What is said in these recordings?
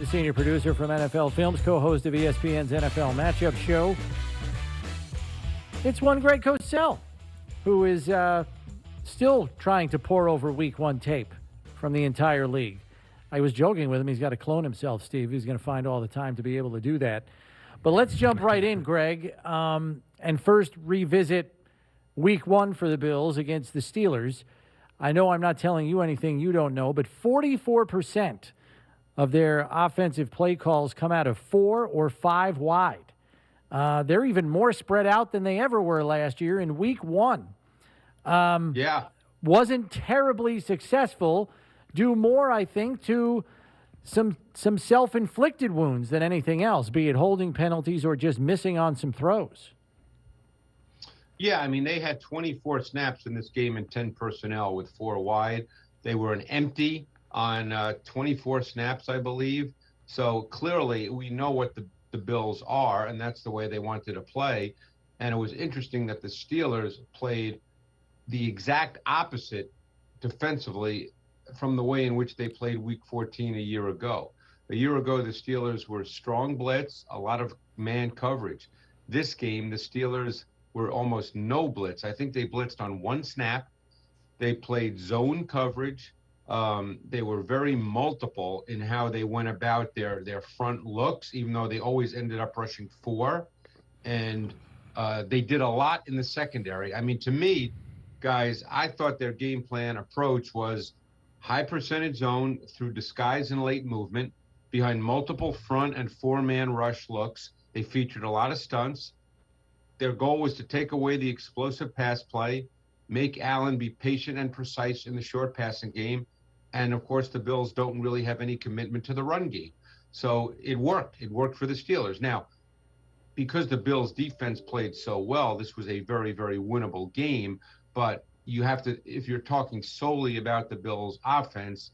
the senior producer from NFL Films, co-host of ESPN's NFL Matchup Show. It's one Greg Cosell, who is still trying to pour over Week 1 tape from the entire league. I was joking with him. He's got to clone himself, Steve. He's going to find all the time to be able to do that. But let's jump right in, Greg, and first revisit Week 1 for the Bills against the Steelers. I know I'm not telling you anything you don't know, but 44% of their offensive play calls come out of 4 or 5 wide. They're even more spread out than they ever were last year in Week 1. Wasn't terribly successful, due more, I think, to some self-inflicted wounds than anything else, be it holding penalties or just missing on some throws. Yeah, I mean, they had 24 snaps in this game and 10 personnel with 4 wide. They were an empty on 24 snaps, I believe. So clearly we know what the Bills are, and that's the way they wanted to play. And it was interesting that the Steelers played the exact opposite defensively from the way in which they played Week 14 a year ago. A year ago, the Steelers were strong blitz, a lot of man coverage. This game, the Steelers were almost no blitz. I think they blitzed on 1 snap. They played zone coverage. They were very multiple in how they went about their front looks, even though they always ended up rushing 4. And they did a lot in the secondary. I mean, to me, guys, I thought their game plan approach was high percentage zone through disguise and late movement behind multiple front and 4-man rush looks. They featured a lot of stunts. Their goal was to take away the explosive pass play, make Allen be patient and precise in the short passing game. And, of course, the Bills don't really have any commitment to the run game. So it worked. It worked for the Steelers. Now, because the Bills' defense played so well, this was a very, very winnable game. But you have to, if you're talking solely about the Bills' offense,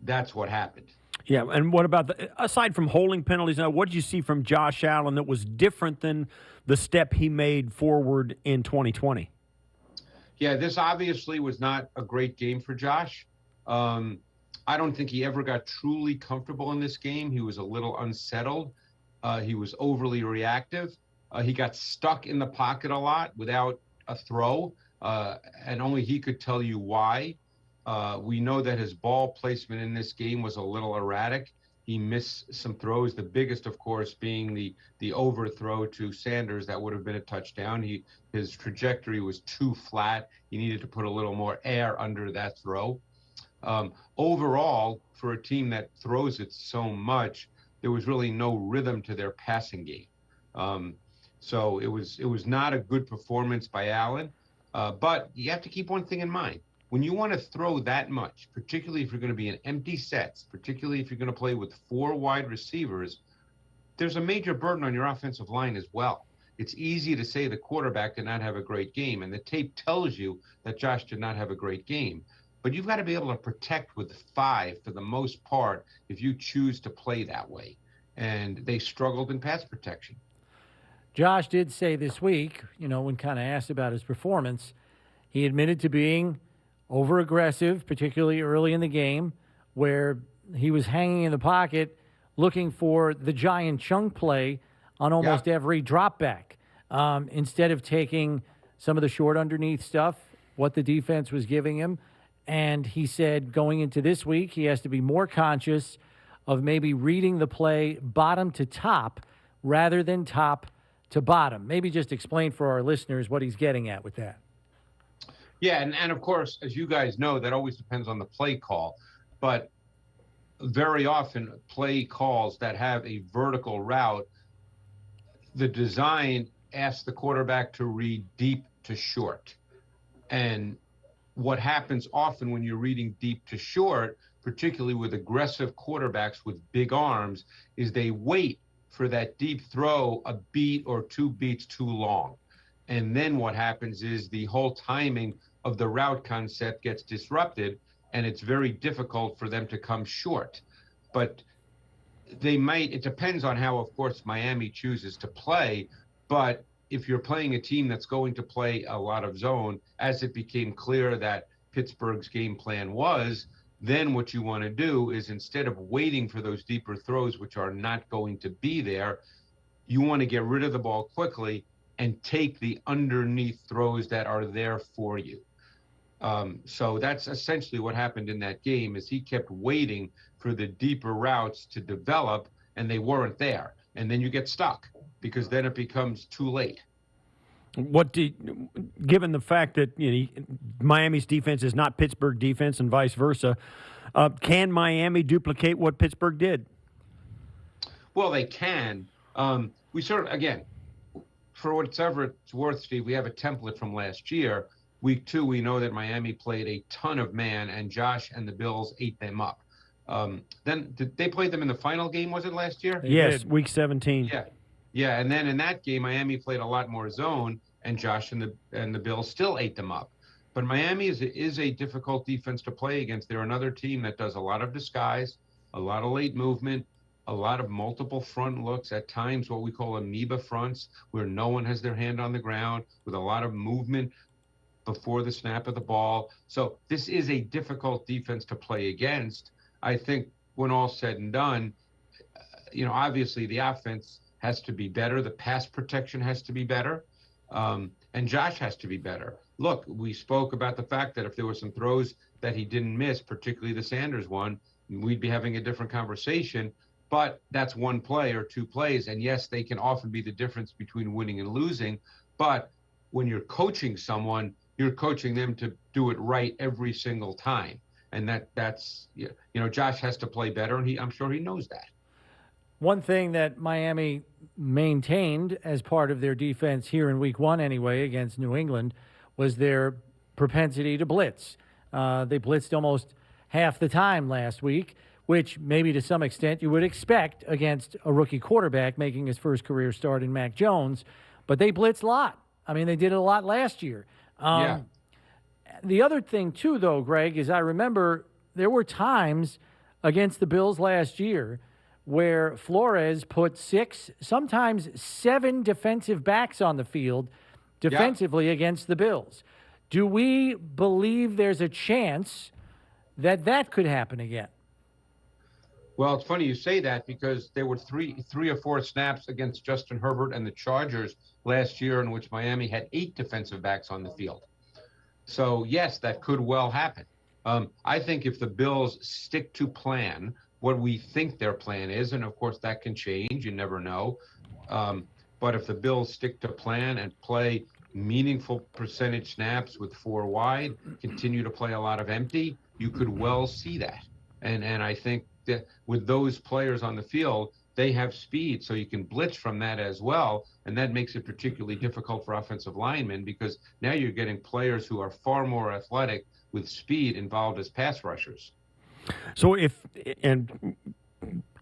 that's what happened. Yeah, and what about, aside from holding penalties, now what did you see from Josh Allen that was different than the step he made forward in 2020? Yeah, this obviously was not a great game for Josh. I don't think he ever got truly comfortable in this game. He was a little unsettled. He was overly reactive. He got stuck in the pocket a lot without a throw, and only he could tell you why. We know that his ball placement in this game was a little erratic. He missed some throws, the biggest, of course, being the overthrow to Sanders. That would have been a touchdown. His trajectory was too flat. He needed to put a little more air under that throw. Overall, for a team that throws it so much, there was really no rhythm to their passing game. So it was not a good performance by Allen. But you have to keep one thing in mind. When you want to throw that much, particularly if you're going to be in empty sets, particularly if you're going to play with 4 wide receivers, there's a major burden on your offensive line as well. It's easy to say the quarterback did not have a great game, and the tape tells you that Josh did not have a great game. But you've got to be able to protect with 5 for the most part if you choose to play that way. And they struggled in pass protection. Josh did say this week, when kind of asked about his performance, he admitted to being over-aggressive, particularly early in the game, where he was hanging in the pocket looking for the giant chunk play on almost every drop back. Instead of taking some of the short underneath stuff, what the defense was giving him. And he said going into this week, he has to be more conscious of maybe reading the play bottom to top rather than top to bottom. Maybe just explain for our listeners what he's getting at with that. Yeah, and of course, as you guys know, that always depends on the play call. But very often, play calls that have a vertical route, the design asks the quarterback to read deep to short. And what happens often when you're reading deep to short, particularly with aggressive quarterbacks with big arms, is they wait for that deep throw a beat or 2 beats too long. And then what happens is the whole timing of the route concept gets disrupted, and it's very difficult for them to come short. But it depends on how, of course, Miami chooses to play. But if you're playing a team that's going to play a lot of zone, as it became clear that Pittsburgh's game plan was, then what you want to do is, instead of waiting for those deeper throws, which are not going to be there, you want to get rid of the ball quickly and take the underneath throws that are there for you. So that's essentially what happened in that game, is he kept waiting for the deeper routes to develop, and they weren't there. And then you get stuck, because then it becomes too late. Given the fact that Miami's defense is not Pittsburgh defense and vice versa, can Miami duplicate what Pittsburgh did? Well, they can. We sort of, again, for whatever it's worth, Steve, we have a template from last year. Week 2, we know that Miami played a ton of man, and Josh and the Bills ate them up. Then did they play them in the final game? Was it last year? Yes, Week 17. Yeah. And then in that game, Miami played a lot more zone, and Josh and the Bills still ate them up. But Miami is a difficult defense to play against. They're another team that does a lot of disguise, a lot of late movement, a lot of multiple front looks, at times what we call amoeba fronts, where no one has their hand on the ground, with a lot of movement before the snap of the ball. So this is a difficult defense to play against. I think when all's said and done, obviously the offense has to be better. The pass protection has to be better. And Josh has to be better. Look, we spoke about the fact that if there were some throws that he didn't miss, particularly the Sanders one, we'd be having a different conversation. But that's one play or two plays. And yes, they can often be the difference between winning and losing. But when you're coaching someone, you're coaching them to do it right every single time. And that's Josh has to play better, and I'm sure he knows that. One thing that Miami maintained as part of their defense here in Week 1 anyway against New England was their propensity to blitz. They blitzed almost half the time last week, which maybe to some extent you would expect against a rookie quarterback making his first career start in Mac Jones. But they blitzed a lot. I mean, they did it a lot last year. Yeah. The other thing, too, though, Greg, is I remember there were times against the Bills last year where Flores put 6, sometimes 7 defensive backs on the field defensively against the Bills. Do we believe there's a chance that could happen again? Well, it's funny you say that, because there were three or four snaps against Justin Herbert and the Chargers last year in which Miami had 8 defensive backs on the field. So, yes, that could well happen. I think if the Bills stick to plan, what we think their plan is, and of course that can change, you never know. But if the Bills stick to plan and play meaningful percentage snaps with 4 wide, continue to play a lot of empty, you could well see that. And I think that with those players on the field, they have speed, so you can blitz from that as well. And that makes it particularly difficult for offensive linemen, because now you're getting players who are far more athletic with speed involved as pass rushers. So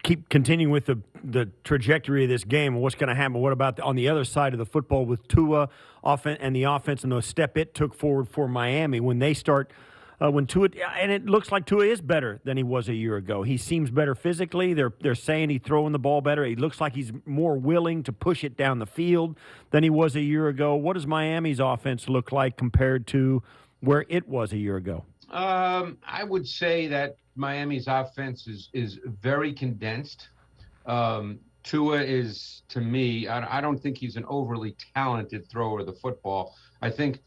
keep continuing with the trajectory of this game and what's going to happen. What about on the other side of the football with Tua and the offense and the step it took forward for Miami when they start – when Tua, and it looks like Tua is better than he was a year ago. He seems better physically. They're saying he's throwing the ball better. He looks like he's more willing to push it down the field than he was a year ago. What does Miami's offense look like compared to where it was a year ago? I would say that Miami's offense is very condensed. Tua is, to me, I don't think he's an overly talented thrower of the football. I think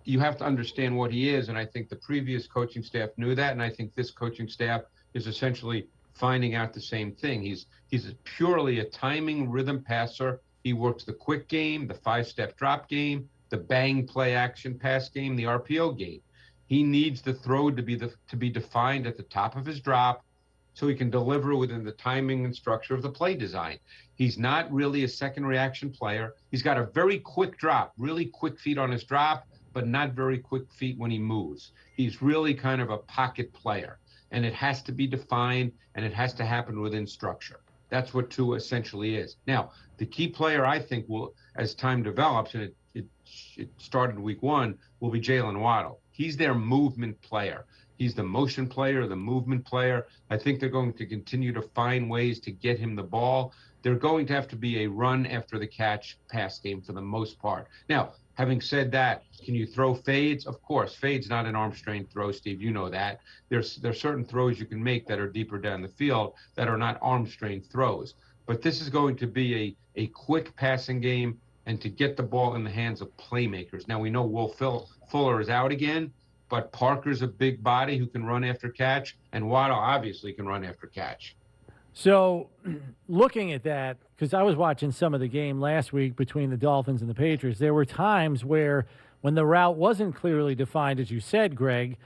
you have to understand what he is, and I think the previous coaching staff knew that, and I think this coaching staff is essentially finding out the same thing. He's purely a timing rhythm passer. He works the quick game, the 5-step drop game, the bang play action pass game, the RPO game. He needs the throw to be defined at the top of his drop so he can deliver within the timing and structure of the play design. He's not really a second reaction player. He's got a very quick drop, really quick feet on his drop, but not very quick feet when he moves. He's really kind of a pocket player, and it has to be defined, and it has to happen within structure. That's what Tua essentially is. Now, the key player, I think, will, as time develops, and it started Week 1, will be Jaylen Waddle. He's their movement player. He's the motion player, the movement player. I think they're going to continue to find ways to get him the ball. They're going to have to be a run after the catch pass game for the most part. Now, Having said that, can you throw fades? Of course, fades not an arm strength throw, Steve. You know that. There's certain throws you can make that are deeper down the field that are not arm strength throws. But this is going to be a quick passing game and to get the ball in the hands of playmakers. Now, we know Will Fuller is out again, but Parker's a big body who can run after catch, and Waddle obviously can run after catch. So looking at that, because I was watching some of the game last week between the Dolphins and the Patriots, there were times where when the route wasn't clearly defined, as you said, Greg,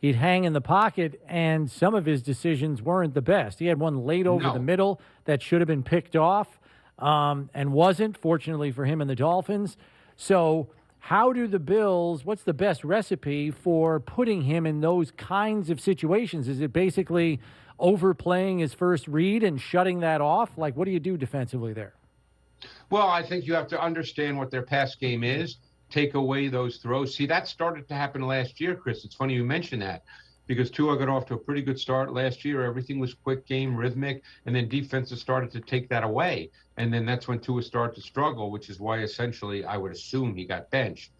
he'd hang in the pocket, and some of his decisions weren't the best. He had one late over the middle that should have been picked off and wasn't, fortunately for him and the Dolphins. So how do the Bills, what's the best recipe for putting him in those kinds of situations? Is it basically overplaying his first read and shutting that off? Like, what do you do defensively there? Well, I think you have to understand what their pass game is, take away those throws. See, that started to happen last year, Chris. It's funny you mentioned that because Tua got off to a pretty good start last year. Everything was quick game, rhythmic, and then defenses started to take that away. And then that's when Tua started to struggle, which is why essentially I would assume he got benched.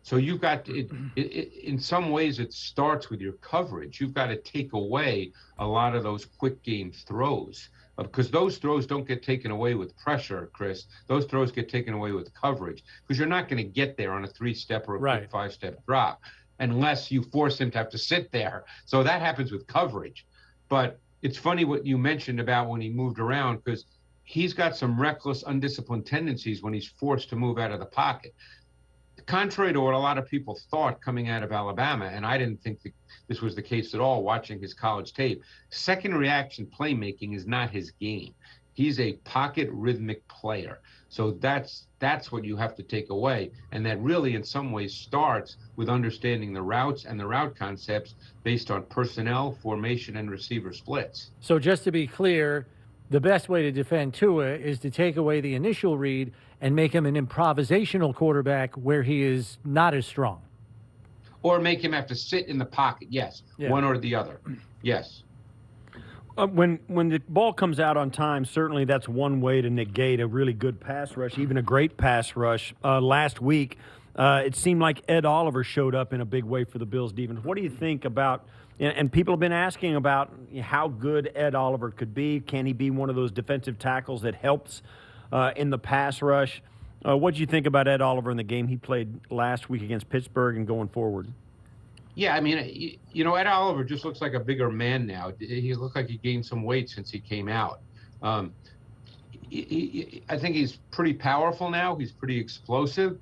So you've got to, in some ways, it starts with your coverage. You've got to take away a lot of those quick game throws because those throws don't get taken away with pressure, Chris. Those throws get taken away with coverage because you're not going to get there on a 3-step or a quick 5-step drop unless you force him to have to sit there. So that happens with coverage. But it's funny what you mentioned about when he moved around because he's got some reckless, undisciplined tendencies when he's forced to move out of the pocket. Contrary to what a lot of people thought coming out of Alabama, and I didn't think this was the case at all watching his college tape, second reaction playmaking is not his game. He's a pocket rhythmic player. So that's what you have to take away. And that really in some ways starts with understanding the routes and the route concepts based on personnel, formation, and receiver splits. So just to be clear, the best way to defend Tua is to take away the initial read and make him an improvisational quarterback where he is not as strong. Or make him have to sit in the pocket, yes. Yeah. One or the other, yes. When the ball comes out on time, certainly that's one way to negate a really good pass rush, even a great pass rush. Last week, it seemed like Ed Oliver showed up in a big way for the Bills defense. What do you think about, and people have been asking about how good Ed Oliver could be. Can he be one of those defensive tackles that helps in the pass rush? What did you think about Ed Oliver in the game he played last week against Pittsburgh and going forward? Yeah, I mean, Ed Oliver just looks like a bigger man now. He looked like he gained some weight since he came out. I think he's pretty powerful now. He's pretty explosive.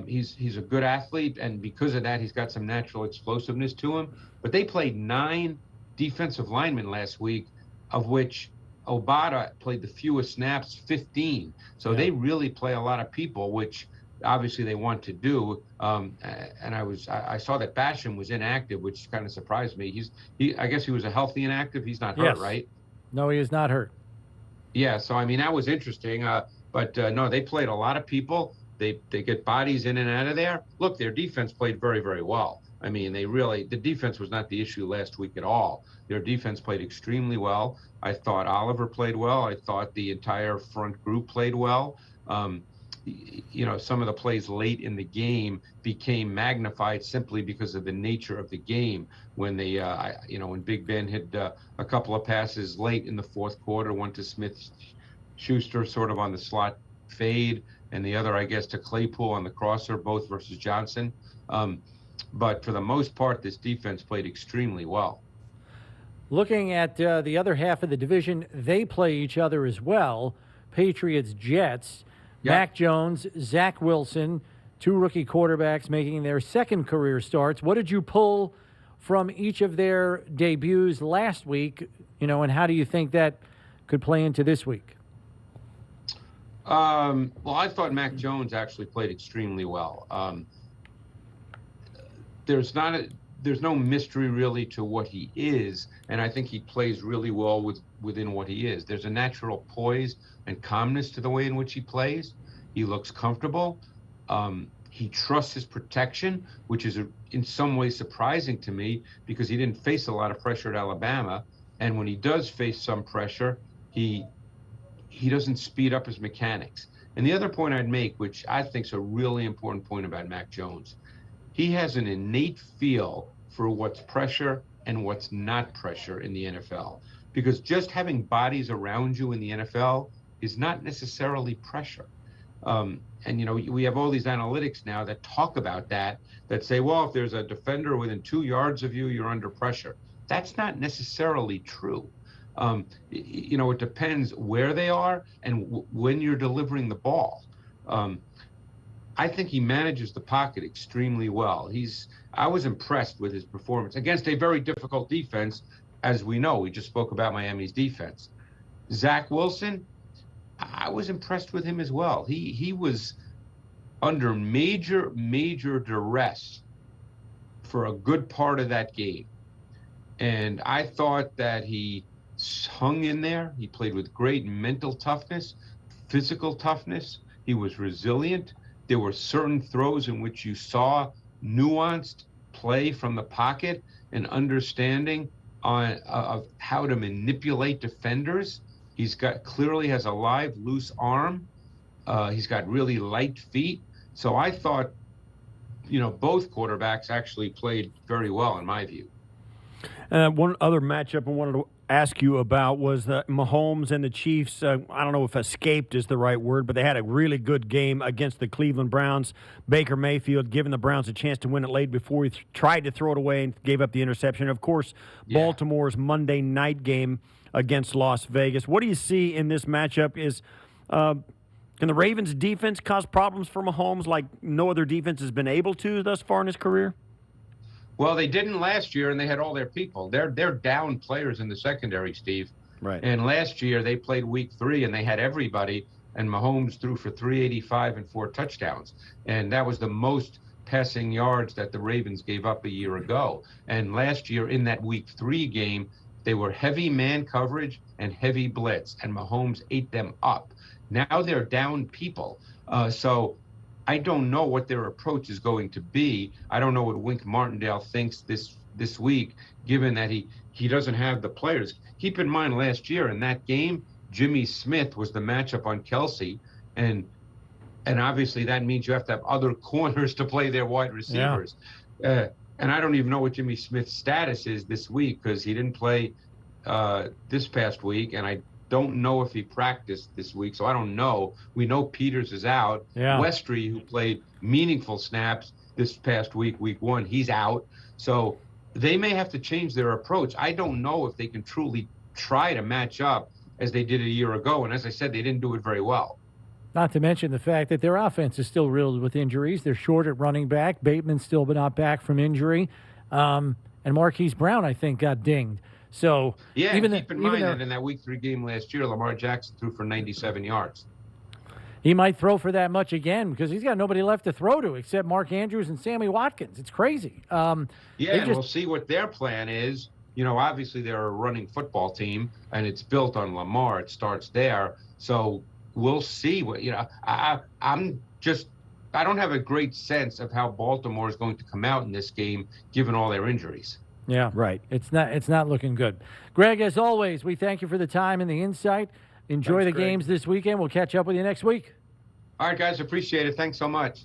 He's a good athlete, and because of that, he's got some natural explosiveness to him. But they played 9 defensive linemen last week, of which Obata played the fewest snaps, 15. So they really play a lot of people, which obviously they want to do. And I saw that Basham was inactive, which kind of surprised me. I guess he was a healthy inactive. He's not hurt, right? No, he is not hurt. Yeah. So, I mean, that was interesting. But no, they played a lot of people. They get bodies in and out of there. Look, their defense played very, very well. I mean, the defense was not the issue last week at all. Their defense played extremely well. I thought Oliver played well. I thought the entire front group played well. Some of the plays late in the game became magnified simply because of the nature of the game. When when Big Ben hit a couple of passes late in the fourth quarter, one to Smith-Schuster sort of on the slot fade, and the other, I guess, to Claypool on the crosser, both versus Johnson. But for the most part, this defense played extremely well. Looking at the other half of the division, they play each other as well. Patriots, Jets, Mac Jones, Zach Wilson, 2 rookie quarterbacks making their second career starts. What did you pull from each of their debuts last week, and how do you think that could play into this week? Well, I thought Mac Jones actually played extremely well. There's no mystery really to what he is, and I think he plays really well within what he is. There's a natural poise and calmness to the way in which he plays. He looks comfortable. He trusts his protection, which is in some ways surprising to me because he didn't face a lot of pressure at Alabama, and when he does face some pressure, he doesn't speed up his mechanics. And the other point I'd make, which I think is a really important point about Mac Jones, he has an innate feel for what's pressure and what's not pressure in the NFL. Because just having bodies around you in the NFL is not necessarily pressure. And, you know, we have all these analytics now that talk about that say, well, if there's a defender within 2 yards of you, you're under pressure. That's not necessarily true. You know, it depends where they are and when you're delivering the ball. I think he manages the pocket extremely well. I was impressed with his performance against a very difficult defense. As we know, we just spoke about Miami's defense. Zach Wilson, I was impressed with him as well. He was under major duress for a good part of that game. And I thought that he hung in there. He played with great mental toughness, physical toughness. He was resilient. There were certain throws in which you saw nuanced play from the pocket and understanding of how to manipulate defenders. He's clearly has a live, loose arm. He's got really light feet. So I thought, you know, both quarterbacks actually played very well in my view. One other matchup I wanted to ask you about was the Mahomes and the Chiefs. I don't know if escaped is the right word, but they had a really good game against the Cleveland Browns. Baker Mayfield giving the Browns a chance to win it late before he tried to throw it away and gave up the interception. Of course, Baltimore's Monday night game against Las Vegas. What do you see in this matchup? Can the Ravens' defense cause problems for Mahomes like no other defense has been able to thus far in his career? Well, they didn't last year, and they had all their people. They're down players in the secondary, Steve. Right. And last year they played week 3, and they had everybody, and Mahomes threw for 385 and 4 touchdowns. And that was the most passing yards that the Ravens gave up a year ago. And last year in that week 3 game, they were heavy man coverage and heavy blitz, and Mahomes ate them up. Now they're down people. So I don't know what their approach is going to be. I don't know what Wink Martindale thinks this week, given that he doesn't have the players. Keep in mind, last year in that game, Jimmy Smith was the matchup on Kelsey, and obviously that means you have to have other corners to play their wide receivers. Yeah. And I don't even know what Jimmy Smith's status is this week because he didn't play this past week, and I don't know if he practiced this week, so I don't know. We know Peters is out. Yeah. Westry, who played meaningful snaps this past week 1, he's out. So they may have to change their approach. I don't know if they can truly try to match up as they did a year ago. And as I said, they didn't do it very well. Not to mention the fact that their offense is still riddled with injuries. They're short at running back. Bateman's still not back from injury. And Marquise Brown, I think, got dinged. So yeah, keep in mind that in that week 3 game last year, Lamar Jackson threw for 97 yards. He might throw for that much again because he's got nobody left to throw to except Mark Andrews and Sammy Watkins. It's crazy. And we'll see what their plan is. You know, obviously they're a running football team, and it's built on Lamar. It starts there. So we'll see what, you know, I don't have a great sense of how Baltimore is going to come out in this game, given all their injuries. Yeah, right. It's not looking good. Greg, as always, we thank you for the time and the insight. Enjoy the games this weekend. We'll catch up with you next week. All right, guys. Appreciate it. Thanks so much.